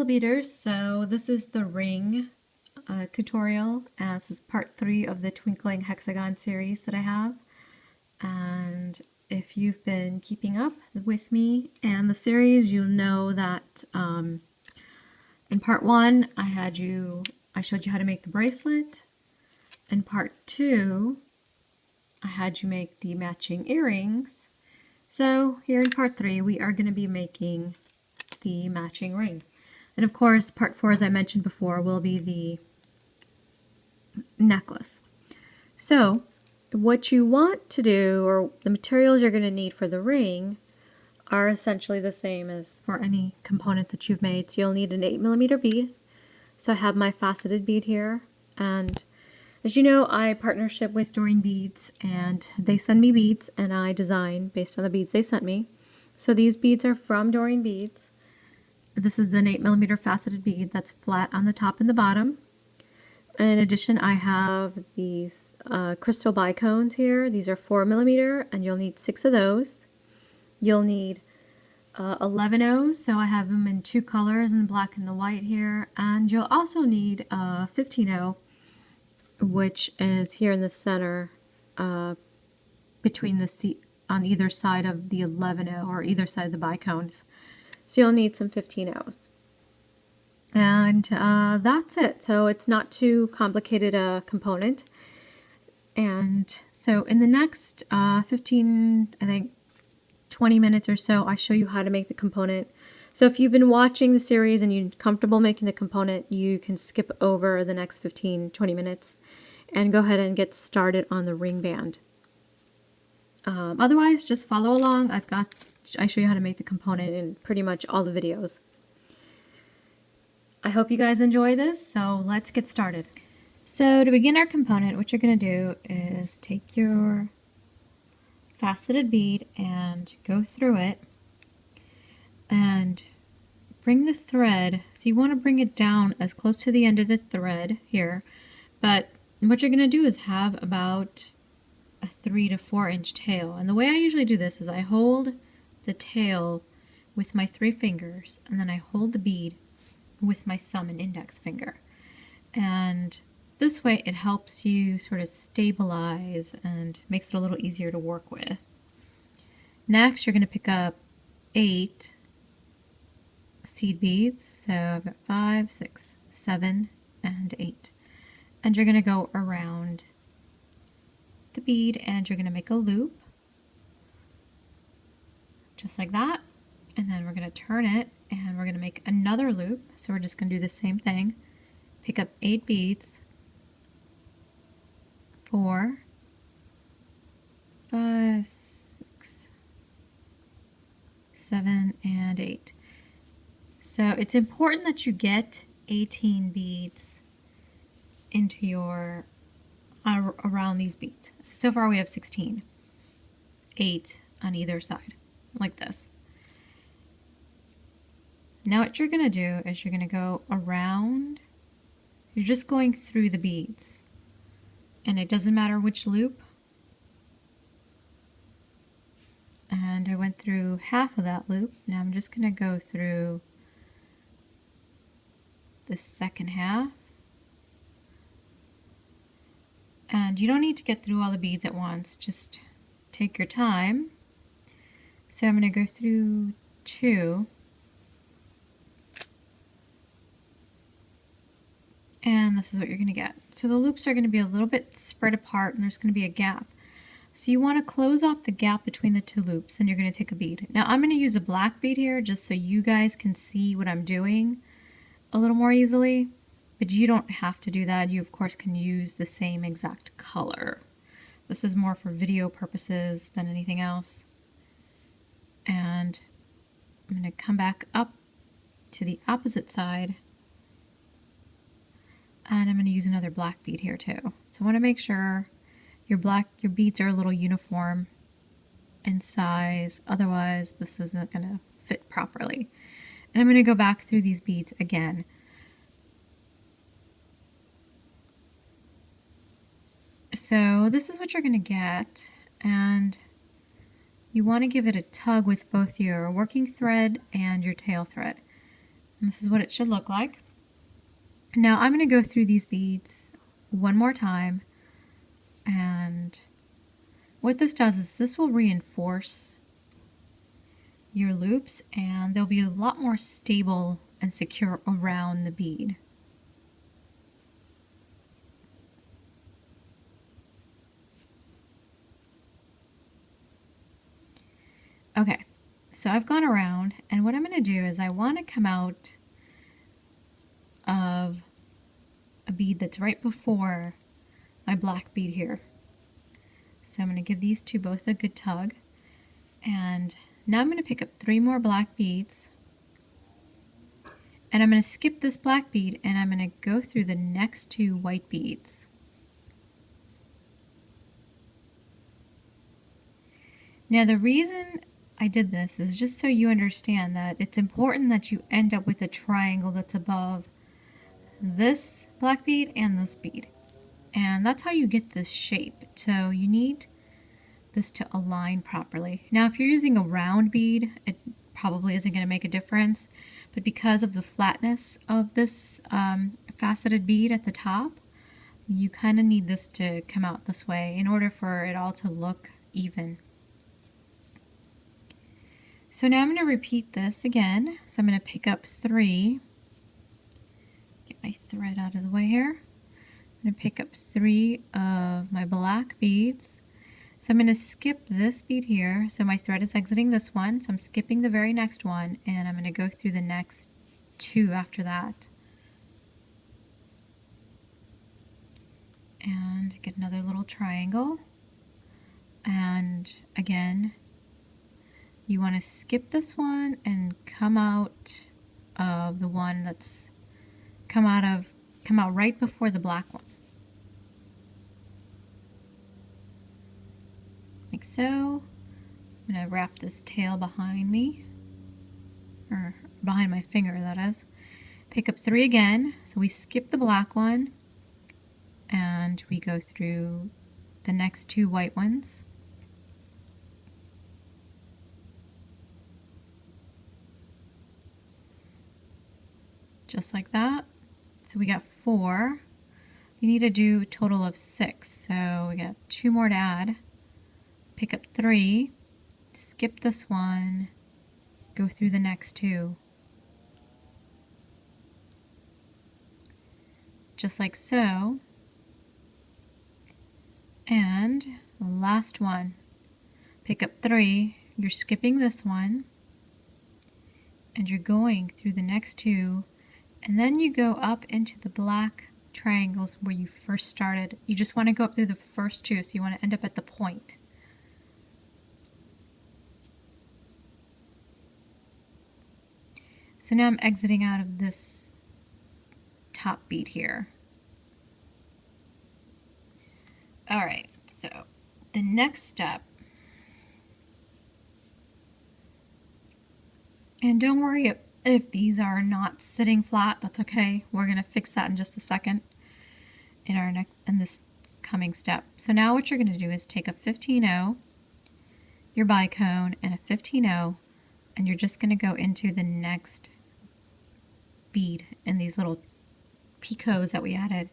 Beaders. So this is the ring tutorial, and this is part 3 of the Twinkling Hexagon series that I have. And if you've been keeping up with me and the series, you'll know that in part 1 I showed you how to make the bracelet. In part 2 I had you make the matching earrings. So here in part 3 we are going to be making the matching ring. And of course, part 4, as I mentioned before, will be the necklace. So what you want to do, or the materials you're going to need for the ring, are essentially the same as for any component that you've made. So you'll need an 8mm bead. So I have my faceted bead here, and as you know, I partnership with Doreen Beads, and they send me beads and I design based on the beads they sent me. So these beads are from Doreen Beads. This is an 8mm faceted bead that's flat on the top and the bottom. In addition, I have these crystal bicones here. These are 4mm, and you'll need 6 of those. You'll need 11 O's, so I have them in 2 colors, in the black and the white here. And you'll also need 15 O, which is here in the center, between the seat on either side of the 11 O, or either side of the bicones. So you'll need some 15 O's. And that's it. So it's not too complicated a component. And so in the next 15, I think 20 minutes or so, I show you how to make the component. So if you've been watching the series and you're comfortable making the component, you can skip over the next 15-20 minutes and go ahead and get started on the ring band. Otherwise, just follow along. I show you how to make the component in pretty much all the videos. I hope you guys enjoy this, so let's get started. So to begin our component, what you're going to do is take your faceted bead and go through it and bring the thread. So you want to bring it down as close to the end of the thread here, but what you're going to do is have about a 3 to 4 inch tail. And the way I usually do this is I hold the tail with my 3 fingers, and then I hold the bead with my thumb and index finger. And this way it helps you sort of stabilize and makes it a little easier to work with. Next, you're going to pick up 8 seed beads. So I've got 5, 6, 7, and 8. And you're going to go around the bead and you're going to make a loop. Just like that. And then we're going to turn it and we're going to make another loop. So we're just going to do the same thing. Pick up 8 beads. 4, 5, 6, 7, and 8. So it's important that you get 18 beads into your around these beads. So far we have 16. 8 on either side, like this. Now what you're going to do is you're going to go around. You're just going through the beads. And it doesn't matter which loop. And I went through half of that loop. Now I'm just going to go through the second half. And you don't need to get through all the beads at once. Just take your time. So I'm going to go through 2. And this is what you're going to get. So the loops are going to be a little bit spread apart and there's going to be a gap. So you want to close off the gap between the 2 loops and you're going to take a bead. Now I'm going to use a black bead here just so you guys can see what I'm doing a little more easily. But you don't have to do that. You of course can use the same exact color. This is more for video purposes than anything else. And I'm going to come back up to the opposite side. And I'm going to use another black bead here too. So I want to make sure your beads are a little uniform in size. Otherwise, this isn't going to fit properly. And I'm going to go back through these beads again. So this is what you're going to get. And you want to give it a tug with both your working thread and your tail thread. And this is what it should look like. Now I'm going to go through these beads one more time, and what this does is this will reinforce your loops, and they'll be a lot more stable and secure around the bead. Okay, so I've gone around, and what I'm going to do is I want to come out of a bead that's right before my black bead here. So I'm going to give these two both a good tug, and now I'm going to pick up 3 more black beads, and I'm going to skip this black bead, and I'm going to go through the next 2 white beads. Now the reason I did this is just so you understand that it's important that you end up with a triangle that's above this black bead and this bead. And that's how you get this shape. So you need this to align properly. Now if you're using a round bead, it probably isn't going to make a difference. But because of the flatness of this faceted bead at the top, you kind of need this to come out this way in order for it all to look even. So now I'm going to repeat this again. So I'm going to pick up 3. Get my thread out of the way here. I'm going to pick up 3 of my black beads. So I'm going to skip this bead here. So my thread is exiting this one. So I'm skipping the very next one, and I'm going to go through the next 2 after that. And get another little triangle. And again, you want to skip this one and come out of the one that's come out right before the black one. Like so. I'm going to wrap this tail behind me, or behind my finger, that is. Pick up 3 again. So we skip the black one, and we go through the next 2 white ones. Just like that. So we got 4. You need to do a total of 6. So we got 2 more to add. Pick up 3, skip this one, go through the next 2. Just like so. And the last one. Pick up 3, you're skipping this one, and you're going through the next 2. And then you go up into the black triangles where you first started. You just want to go up through the first 2, so you want to end up at the point. So now I'm exiting out of this top bead here. Alright, so the next step, and don't worry if these are not sitting flat, that's okay. We're going to fix that in just a second in this coming step. So now what you're going to do is take a 15-0, your bicone, and a 15-0, and you're just going to go into the next bead in these little picots that we added.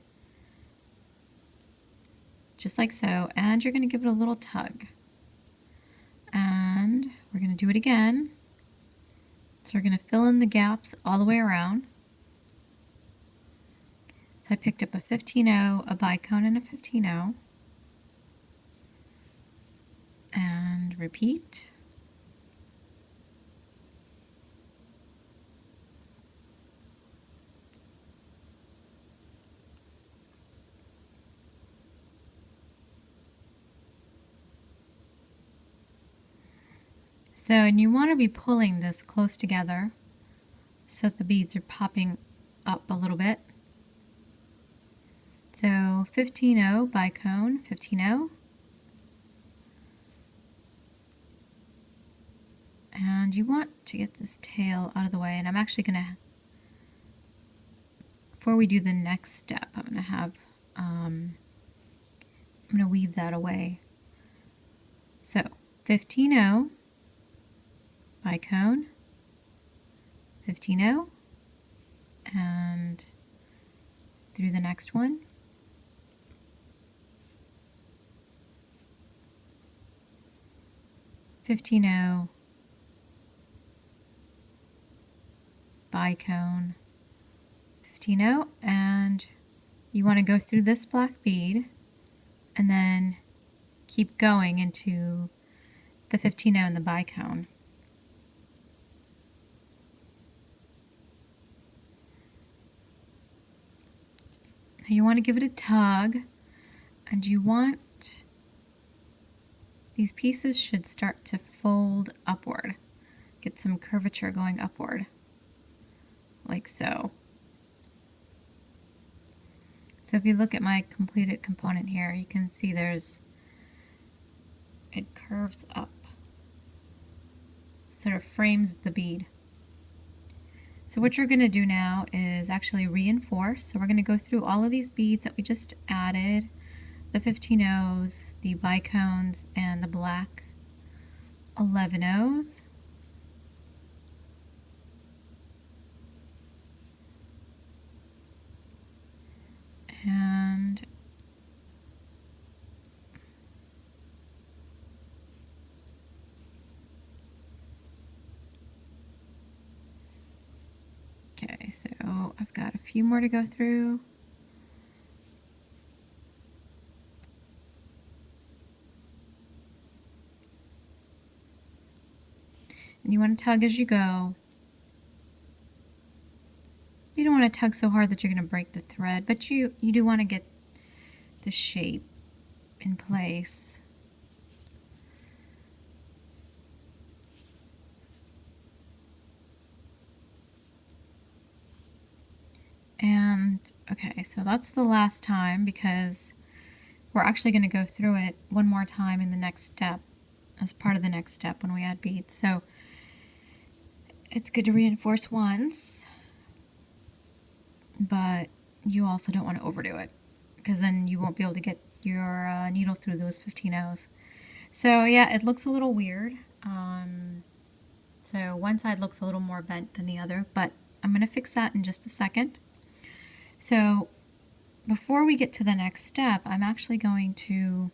Just like so, and you're going to give it a little tug. And we're going to do it again. So we're going to fill in the gaps all the way around. So I picked up a 15-0, a bicone, and a 15-0. And repeat. So, and you want to be pulling this close together so that the beads are popping up a little bit. So 15-0 bicone, 15-0. And you want to get this tail out of the way, and I'm actually going to, before we do the next step, I'm going to weave that away. So 15-0 bicone, 15-0, and through the next one. $15.0, bicone, $15.0, and you want to go through this black bead and then keep going into the $15.0 and the bicone. You want to give it a tug, and you want these pieces should start to fold upward. Get some curvature going upward, like so. So if you look at my completed component here, you can see it curves up, sort of frames the bead. So what you're going to do now is actually reinforce. So we're going to go through all of these beads that we just added, the 15.0s, the bicones, and the black 11.0s. And okay, so I've got a few more to go through. And you want to tug as you go. You don't want to tug so hard that you're going to break the thread, but you do want to get the shape in place. And okay, so that's the last time, because we're actually going to go through it one more time in the next step, as part of the next step when we add beads. So it's good to reinforce once, but you also don't want to overdo it, because then you won't be able to get your needle through those 15.0s. So yeah, it looks a little weird. So one side looks a little more bent than the other, but I'm going to fix that in just a second. So before we get to the next step, I'm actually going to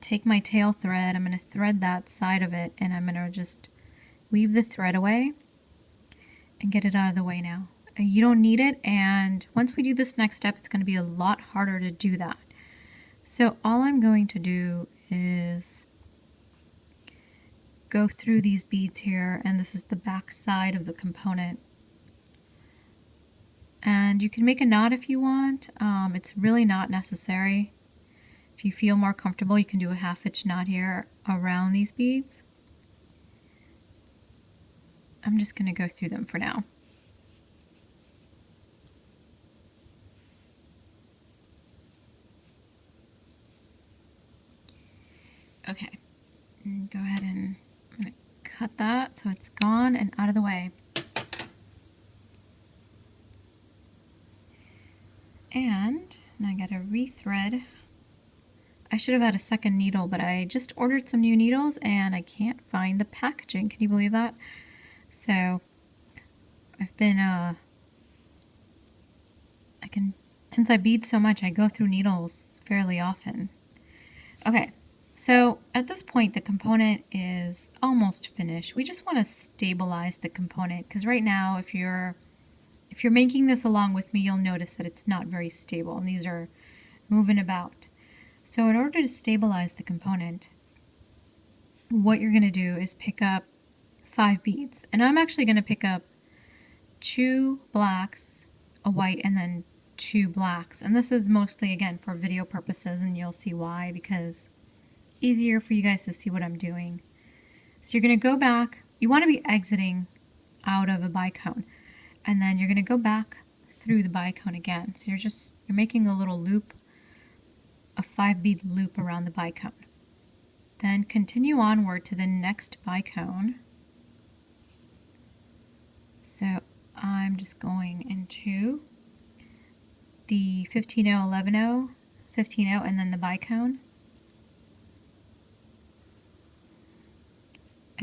take my tail thread, I'm going to thread that side of it, and I'm going to just weave the thread away and get it out of the way now. You don't need it, and once we do this next step, it's going to be a lot harder to do that. So all I'm going to do is go through these beads here, and this is the back side of the component. And you can make a knot if you want. It's really not necessary. If you feel more comfortable, you can do a 1/2 inch knot here around these beads. I'm just going to go through them for now. Okay, and go ahead and I'm going to cut that so it's gone and out of the way. And now I got to rethread. I should have had a second needle, but I just ordered some new needles and I can't find the packaging. Can you believe that? So I've been since I bead so much, I go through needles fairly often. Okay, so at this point the component is almost finished. We just want to stabilize the component, because right now if you're making this along with me, you'll notice that it's not very stable and these are moving about. So in order to stabilize the component, what you're going to do is pick up 5 beads. And I'm actually going to pick up 2 blacks, a white, and then 2 blacks. And this is mostly, again, for video purposes, and you'll see why, because easier for you guys to see what I'm doing. So you're going to go back. You want to be exiting out of a bicone, and then you're going to go back through the bicone again. So you're making a little loop, a 5 bead loop around the bicone. Then continue onward to the next bicone. So I'm just going into the 15.0, 11.0, 15.0, and then the bicone.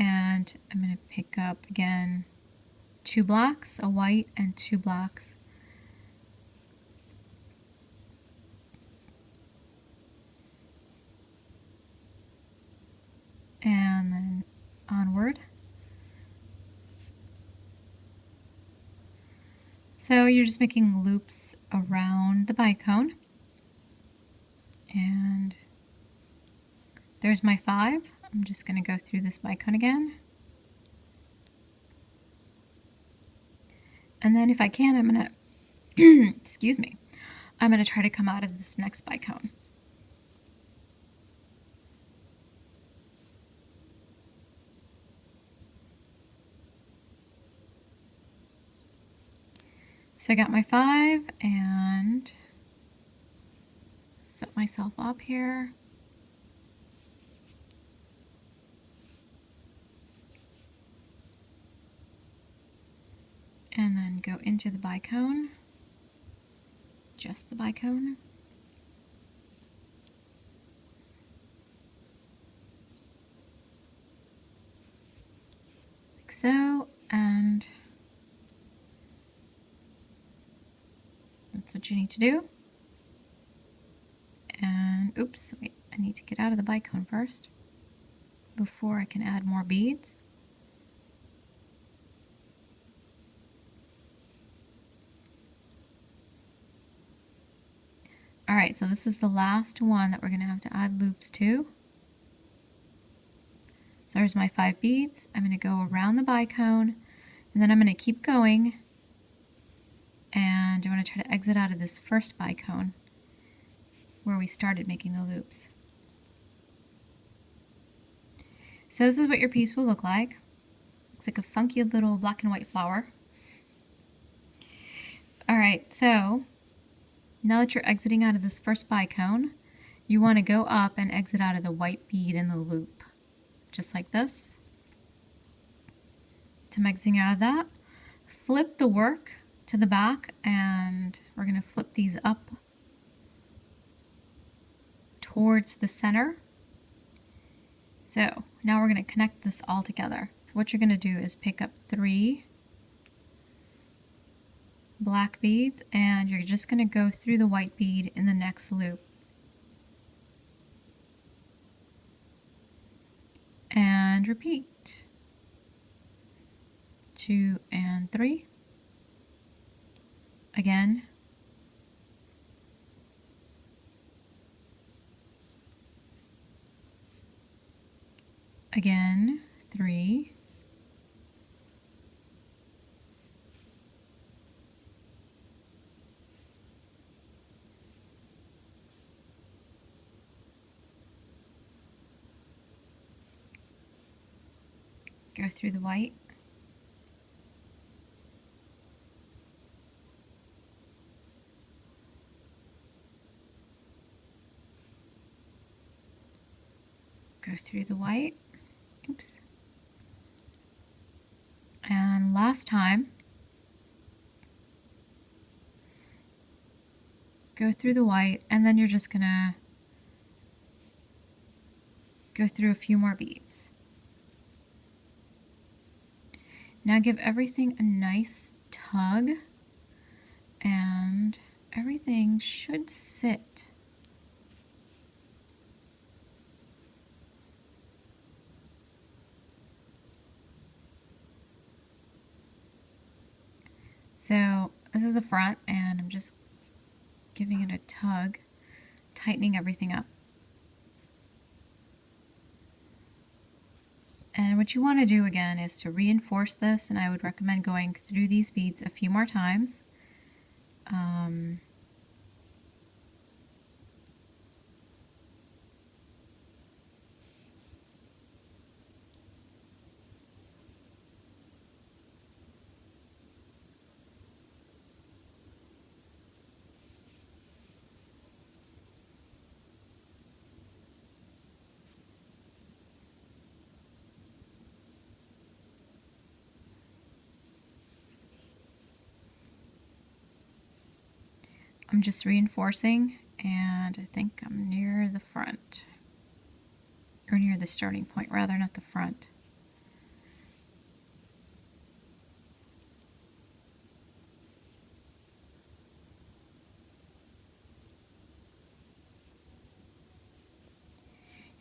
and I'm going to pick up again 2 blacks, a white and 2 blacks. And then onward. So you're just making loops around the bicone. And there's my 5. I'm just going to go through this bicone again. And then if I can, I'm going to, excuse me, I'm going to try to come out of this next bicone. So I got my 5 and set myself up here. And then go into the bicone, just the bicone. Like so, and that's what you need to do. And oops, wait, I need to get out of the bicone first before I can add more beads. Alright, so this is the last one that we're going to have to add loops to. So there's my 5 beads. I'm going to go around the bicone, and then I'm going to keep going, and I'm going to try to exit out of this first bicone where we started making the loops. So this is what your piece will look like. Looks like a funky little black and white flower. Alright, so now that you're exiting out of this first bicone, you want to go up and exit out of the white bead in the loop. Just like this. So I'm exiting out of that. Flip the work to the back, and we're going to flip these up towards the center. So now we're going to connect this all together. So what you're going to do is pick up 3 black beads, and you're just going to go through the white bead in the next loop. And repeat. 2 and 3. Again. Again, 3. Go through the white. Go through the white. Oops. And last time, go through the white, and then you're just gonna go through a few more beads. Now give everything a nice tug, and everything should sit. So this is the front, and I'm just giving it a tug, tightening everything up. And what you want to do again is to reinforce this, and I would recommend going through these beads a few more times. I'm just reinforcing, and I think I'm near the front, or near the starting point rather, not the front.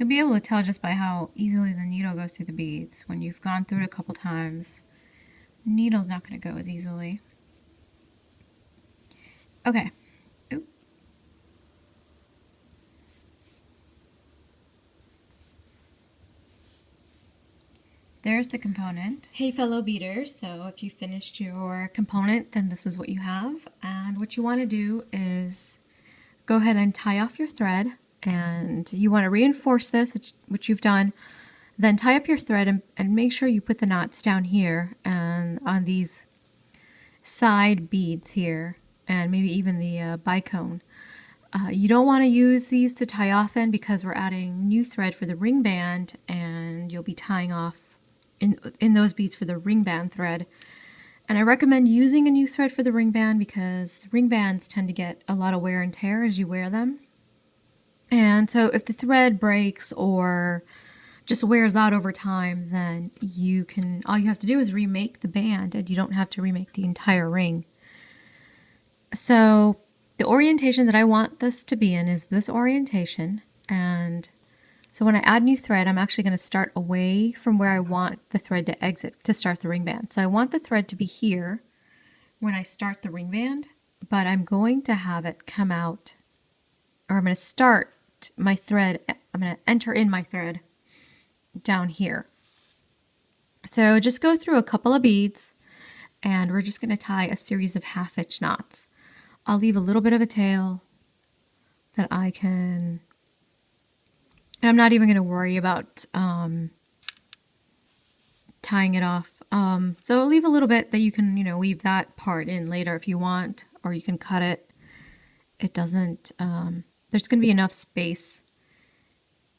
You'll be able to tell just by how easily the needle goes through the beads. When you've gone through it a couple times, the needle's not going to go as easily. Okay. Oop. There's the component. Hey fellow beaders, so if you finished your component, then this is what you have. And what you want to do is go ahead and tie off your thread, and you want to reinforce this, which you've done. Then tie up your thread and make sure you put the knots down here and on these side beads here, and maybe even the bicone. You don't want to use these to tie off in because we're adding new thread for the ring band, and you'll be tying off in those beads for the ring band thread. And I recommend using a new thread for the ring band because ring bands tend to get a lot of wear and tear as you wear them. And so if the thread breaks or just wears out over time, then all you have to do is remake the band, and you don't have to remake the entire ring. So the orientation that I want this to be in is this orientation, and so when I add new thread, I'm actually going to start away from where I want the thread to exit to start the ring band. So I want the thread to be here when I start the ring band, but I'm going to have it come out, or I'm going to start my thread, I'm going to enter in my thread down here. So just go through a couple of beads, and we're just going to tie a series of half-hitch knots. I'll leave a little bit of a tail that I can, and I'm not even going to worry about tying it off. So I'll leave a little bit that you can, weave that part in later if you want, or you can cut it. It doesn't, there's going to be enough space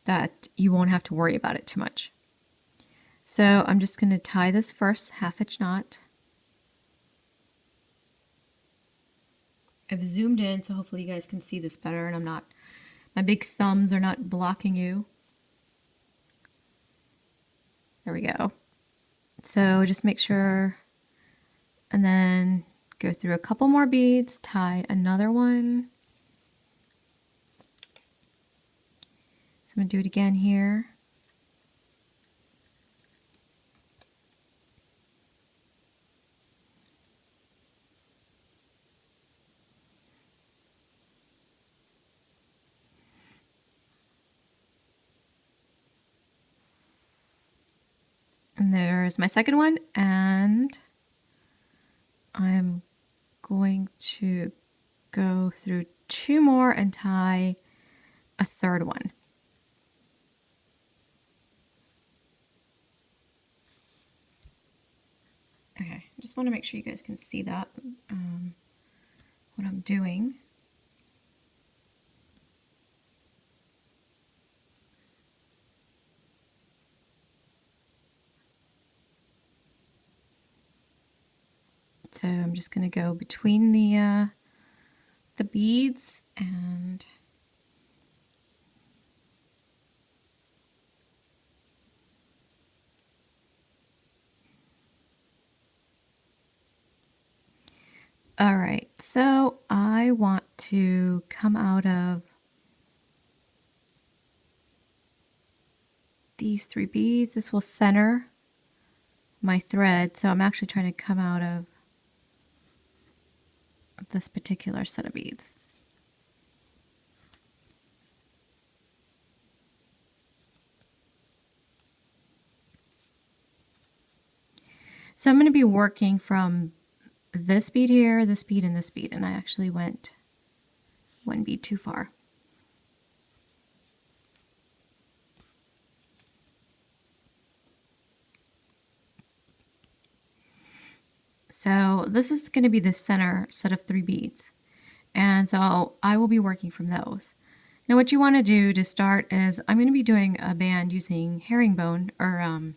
that you won't have to worry about it too much. So I'm just going to tie this first half-hitch knot. I've zoomed in, so hopefully you guys can see this better, and my big thumbs are not blocking you. There we go. So just make sure, and then go through a couple more beads, tie another one. So I'm going to do it again here. And there's my second one, and I'm going to go through two more and tie a third one. Okay, I just want to make sure you guys can see that, what I'm doing. So I'm just going to go between the beads and all right, so I want to come out of these three beads. This will center my thread, so I'm actually trying to come out of this particular set of beads. So I'm going to be working from this bead here, this bead, and this bead, and I actually went one bead too far. So this is going to be the center set of three beads, and so I will be working from those. Now what you want to do to start is I'm going to be doing a band using herringbone, or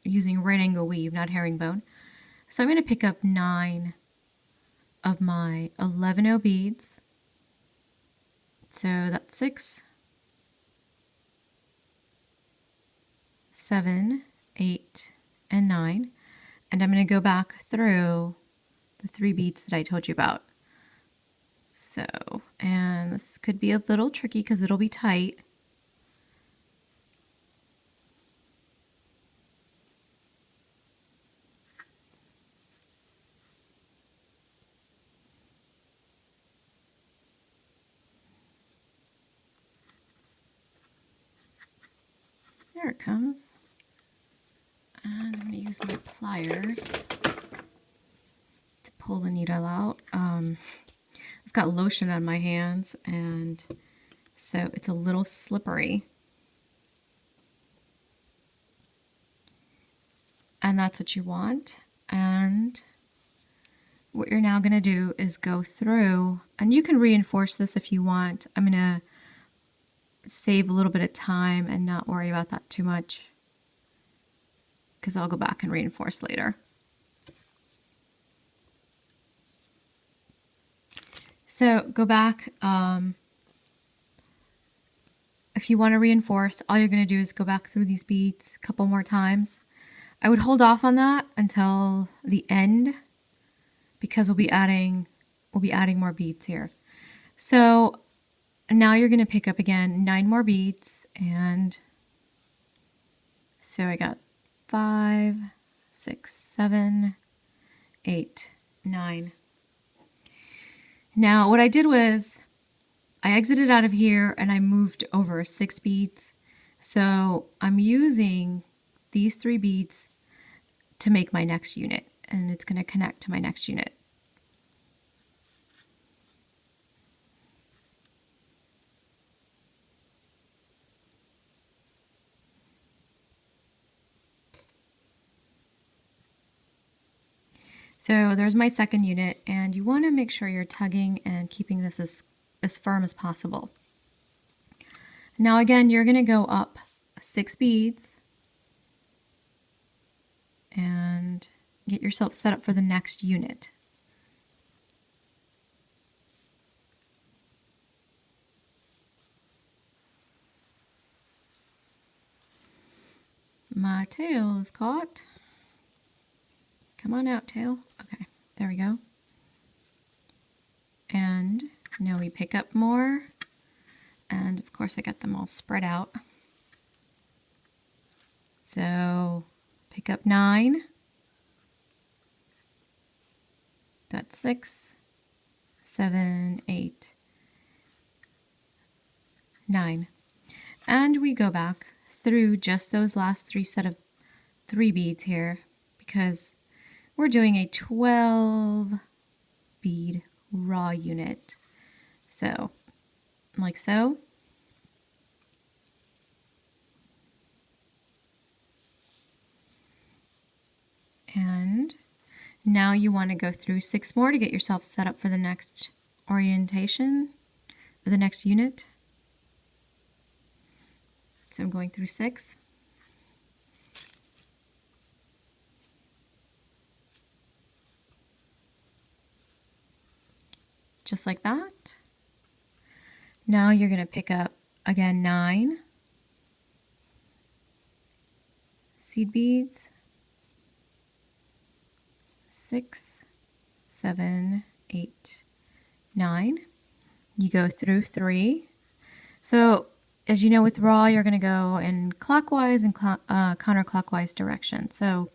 using right angle weave, not herringbone. So I'm going to pick up 9 of my 11-0 beads. So that's 6, 7, 8, and 9. And I'm going to go back through the 3 beads that I told you about. So, and this could be a little tricky because it'll be tight. There it comes. And I'm going to use my pliers to pull the needle out. I've got lotion on my hands, and so it's a little slippery. And that's what you want. And what you're now going to do is go through, and you can reinforce this if you want. I'm going to save a little bit of time and not worry about that too much, because I'll go back and reinforce later. So go back. If you want to reinforce, all you're going to do is go back through these beads a couple more times. I would hold off on that until the end, because we'll be adding more beads here. So now you're going to pick up again 9 more beads, and so I got 5, 6, 7, 8, 9. Now what I did was I exited out of here and I moved over 6 beads. So I'm using these 3 beads to make my next unit, and it's going to connect to my next unit. So there's my second unit, and you want to make sure you're tugging and keeping this as firm as possible. Now again, you're going to go up 6 beads and get yourself set up for the next unit. My tail is caught. Come on out, tail. Okay, there we go. And now we pick up more. And of course I got them all spread out. So pick up 9. That's 6, 7, 8, 9. And we go back through just those last 3 set of 3 beads here, because we're doing a 12 bead raw unit. So like so. And now you want to go through 6 more to get yourself set up for the next orientation, or the next unit. So I'm going through 6. Just like that. Now you're going to pick up again 9 seed beads, 6, 7, 8, 9. You go through 3. So as you know, with raw, you're going to go in clockwise and counterclockwise direction. So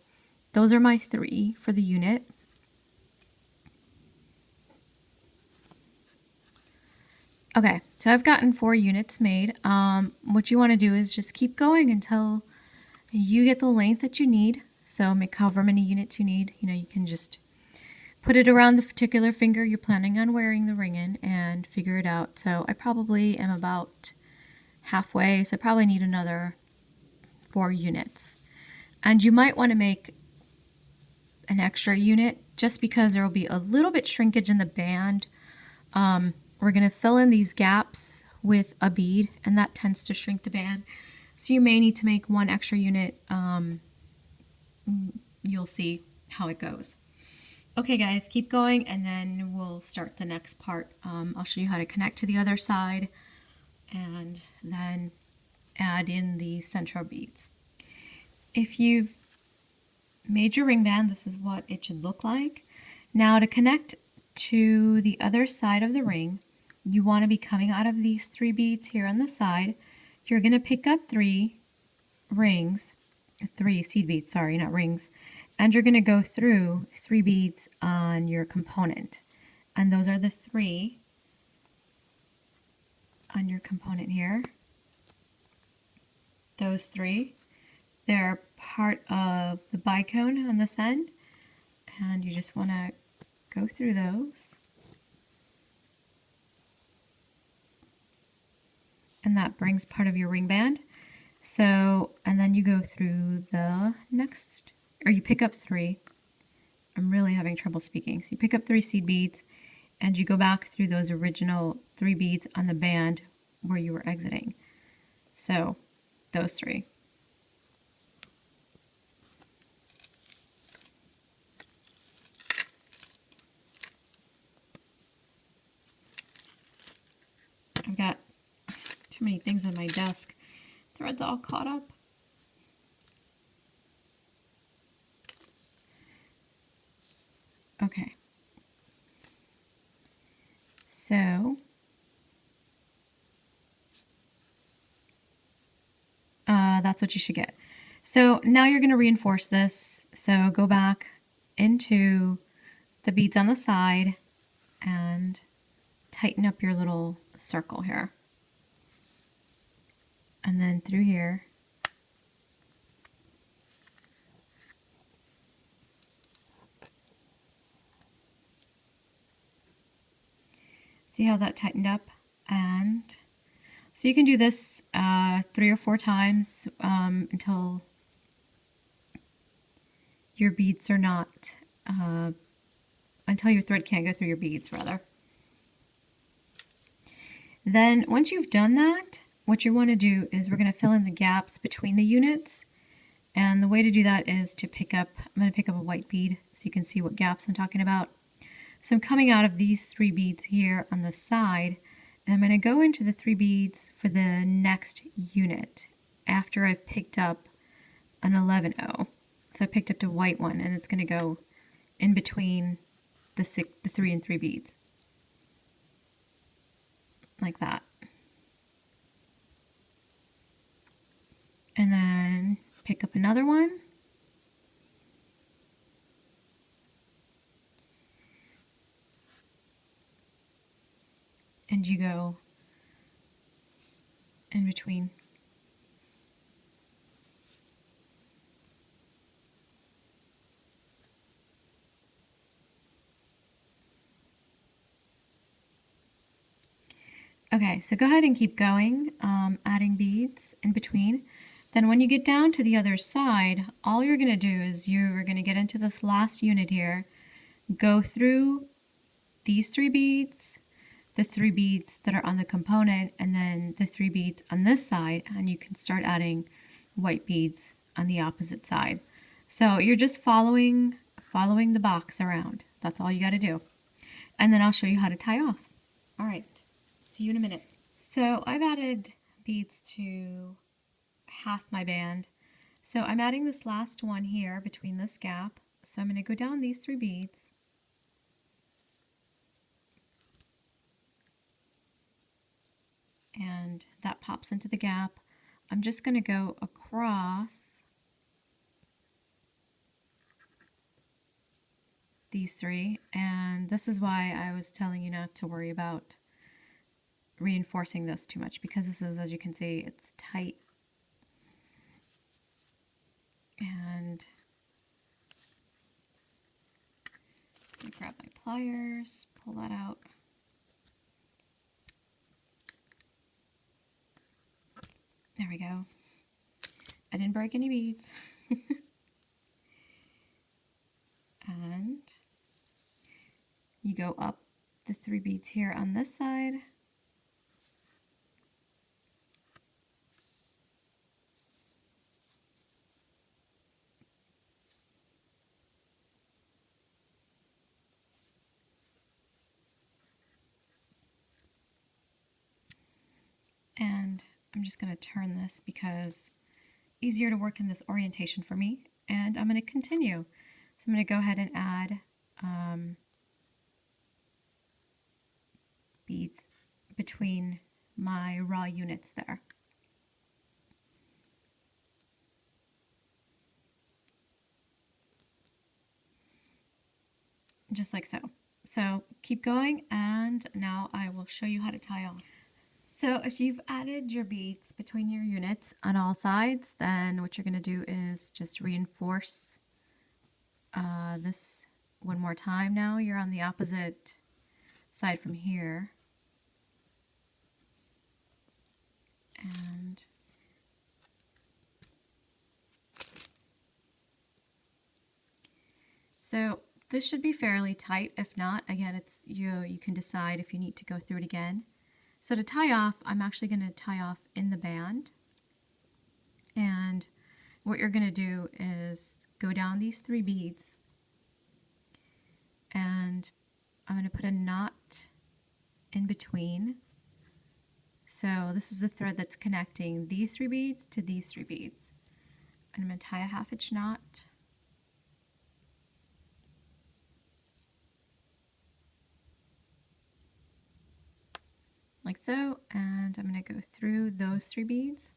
those are my 3 for the unit. Okay, so I've gotten 4 units made. What you want to do is just keep going until you get the length that you need. So make however many units you need. You know, you can just put it around the particular finger you're planning on wearing the ring in and figure it out. So I probably am about halfway, so I probably need another 4 units. And you might want to make an extra unit just because there will be a little bit shrinkage in the band. We're going to fill in these gaps with a bead, and that tends to shrink the band. So you may need to make 1 extra unit. You'll see how it goes. Okay guys, keep going and then we'll start the next part. I'll show you how to connect to the other side and then add in the central beads. If you've made your ring band, this is what it should look like. Now to connect to the other side of the ring, you want to be coming out of these 3 beads here on the side. You're going to pick up 3 seed beads, sorry, not rings, and you're going to go through 3 beads on your component. And those are the 3 on your component here. those three. They're part of the bicone on this end, and you just want to go through those. And that brings part of your ring band. So, and then you go through the next, or you pick up three. I'm really having trouble speaking. So you pick up 3 seed beads and you go back through those original 3 beads on the band where you were exiting. So those 3. I've got too many things on my desk. Thread's all caught up. Okay. So that's what you should get. So now you're going to reinforce this. So go back into the beads on the side and tighten up your little circle here. And then through here. See how that tightened up? And so you can do this 3 or 4 times until your beads are not, until your thread can't go through your beads, rather. Then once you've done that, what you want to do is we're going to fill in the gaps between the units. And the way to do that is to pick up, I'm going to pick up a white bead so you can see what gaps I'm talking about. So I'm coming out of these 3 beads here on the side, and I'm going to go into the 3 beads for the next unit after I've picked up an 11-0. So I picked up the white one, and it's going to go in between the 3 and 3 beads. Like that. And then pick up another one. And you go in between. Okay, so go ahead and keep going, adding beads in between. Then when you get down to the other side, all you're going to do is you're going to get into this last unit here, go through these 3 beads, the 3 beads that are on the component, and then the 3 beads on this side, and you can start adding white beads on the opposite side. So you're just following the box around. That's all you got to do. And then I'll show you how to tie off. All right, see you in a minute. So I've added beads to half my band. So I'm adding this last one here between this gap. So I'm going to go down these 3 beads. And that pops into the gap. I'm just going to go across these 3, and this is why I was telling you not to worry about reinforcing this too much, because this is, as you can see, it's tight. And I'm going to grab my pliers, pull that out. There we go. I didn't break any beads. And you go up the 3 beads here on this side. And I'm just going to turn this because easier to work in this orientation for me. And I'm going to continue. So I'm going to go ahead and add beads between my raw units there. Just like so. So keep going, and now I will show you how to tie off. So if you've added your beads between your units on all sides, then what you're going to do is just reinforce this one more time. Now you're on the opposite side from here. And so this should be fairly tight. If not, again, it's you can decide if you need to go through it again. So to tie off, I'm actually going to tie off in the band. And what you're going to do is go down these 3 beads, and I'm going to put a knot in between. So this is the thread that's connecting these 3 beads to these 3 beads. And I'm going to tie a 1/2 inch knot. Like so, and I'm going to go through those 3 beads,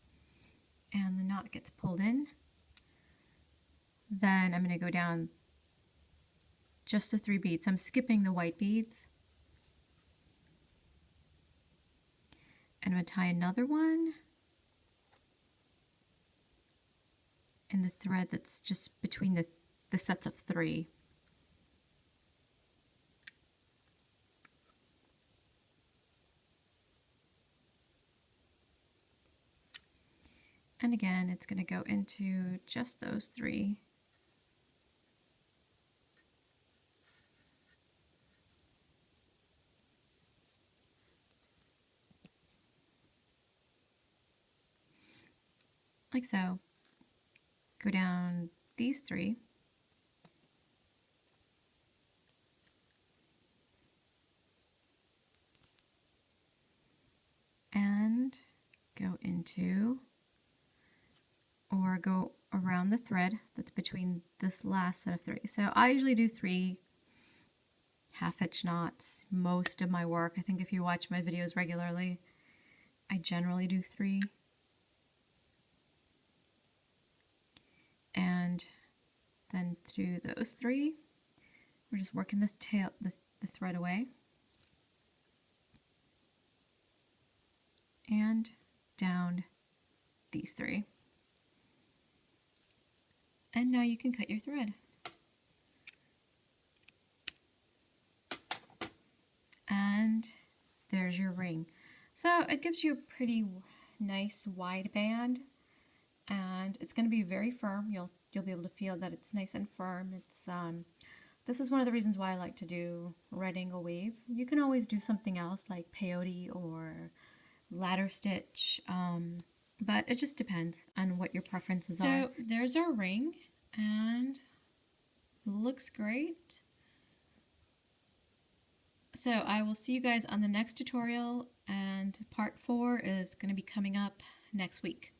and the knot gets pulled in. Then I'm going to go down just the 3 beads. I'm skipping the white beads. And I'm going to tie another one in the thread that's just between the sets of 3. And again, it's going to go into just those 3. Like so. Go down these 3. And go into, or go around the thread that's between this last set of 3. So I usually do 3 1/2 inch knots most of my work. I think if you watch my videos regularly, I generally do 3. And then through those 3, we're just working the thread away. And down these 3. And now you can cut your thread. And there's your ring. So it gives you a pretty nice wide band, and it's going to be very firm. You'll be able to feel that it's nice and firm. It's this is one of the reasons why I like to do red angle weave. You can always do something else like peyote or ladder stitch, but it just depends on what your preferences are. So there's our ring, and looks great. So I will see you guys on the next tutorial, and part 4 is going to be coming up next week.